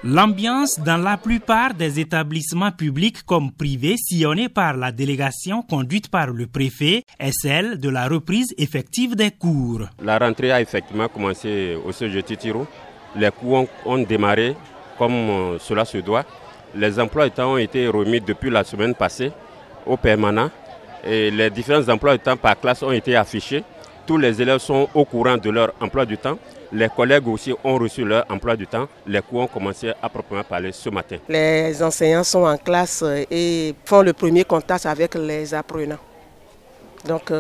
L'ambiance dans la plupart des établissements publics comme privés sillonnés par la délégation conduite par le préfet est celle de la reprise effective des cours. La rentrée a effectivement commencé au CEG Titiro. Les cours ont démarré comme cela se doit. Les emplois du temps ont été remis depuis la semaine passée aux permanents et les différents emplois du temps par classe ont été affichés. Tous les élèves sont au courant de leur emploi du temps. Les collègues aussi ont reçu leur emploi du temps. Les cours ont commencé à proprement parler ce matin. Les enseignants sont en classe et font le premier contact avec les apprenants. Donc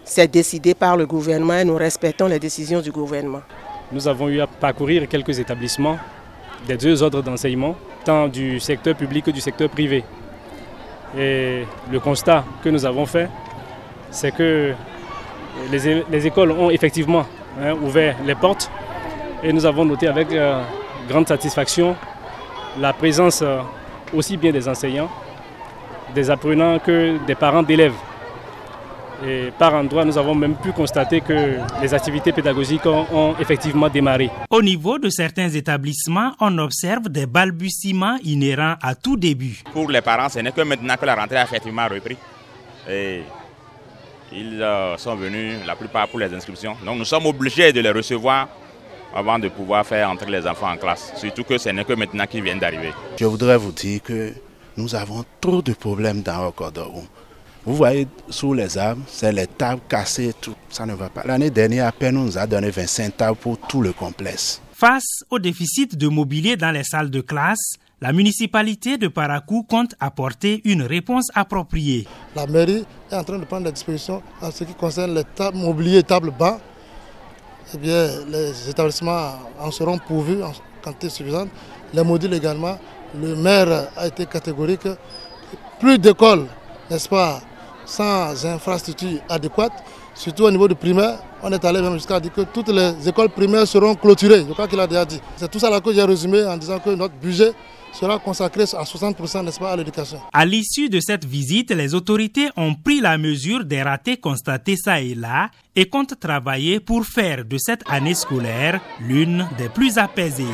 c'est décidé par le gouvernement et nous respectons les décisions du gouvernement. Nous avons eu à parcourir quelques établissements des deux ordres d'enseignement, tant du secteur public que du secteur privé. Et le constat que nous avons fait, c'est que les écoles ont effectivement ouvert les portes et nous avons noté avec grande satisfaction la présence aussi bien des enseignants, des apprenants que des parents d'élèves. Et par endroits, nous avons même pu constater que les activités pédagogiques ont effectivement démarré. Au niveau de certains établissements, on observe des balbutiements inhérents à tout début. Pour les parents, ce n'est que maintenant que la rentrée a effectivement repris. Et ils sont venus, la plupart pour les inscriptions. Donc nous sommes obligés de les recevoir avant de pouvoir faire entrer les enfants en classe. Surtout que ce n'est que maintenant qu'ils viennent d'arriver. Je voudrais vous dire que nous avons trop de problèmes dans Rokodoro. Vous voyez, sous les arbres, c'est les tables cassées et tout. Ça ne va pas. L'année dernière, à peine, on nous a donné 25 tables pour tout le complexe. Face au déficit de mobilier dans les salles de classe, la municipalité de Parakou compte apporter une réponse appropriée. La mairie est en train de prendre des dispositions en ce qui concerne les tables mobilier et tables bancs. Eh bien, les établissements en seront pourvus en quantité suffisante. Les modules également. Le maire a été catégorique. Plus d'écoles, n'est-ce pas, sans infrastructures adéquates, surtout au niveau du primaire, on est allé même jusqu'à dire que toutes les écoles primaires seront clôturées. Je crois qu'il a déjà dit. C'est tout ça là que j'ai résumé en disant que notre budget sera consacré à 60%, n'est-ce pas, à l'éducation. À l'issue de cette visite, les autorités ont pris la mesure des ratés constatés ça et là et comptent travailler pour faire de cette année scolaire l'une des plus apaisées.